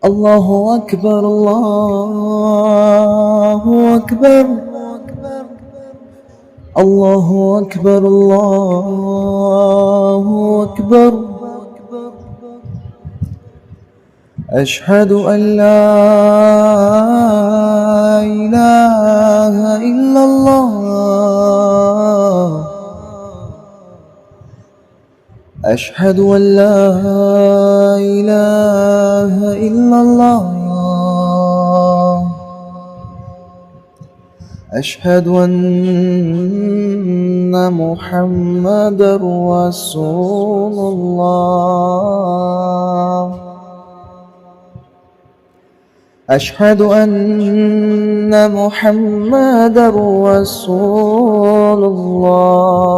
الله أكبر الله أكبر الله أكبر الله أكبر. أشهد أن لا إله إلا الله. أشهد أن لا إله إلا الله. أشهد أن محمدًا رسول الله. أشهد أن محمدًا رسول الله.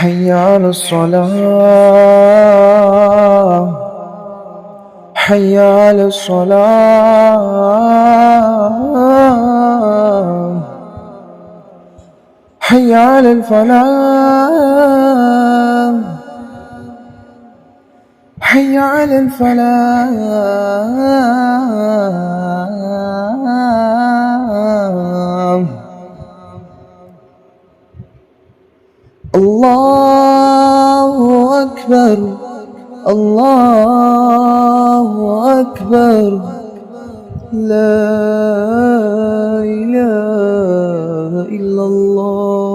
حي على الصلاة حي على الصلاة حي على الفلاح حي على الفلاح. الله أكبر الله أكبر. لا إله إلا الله.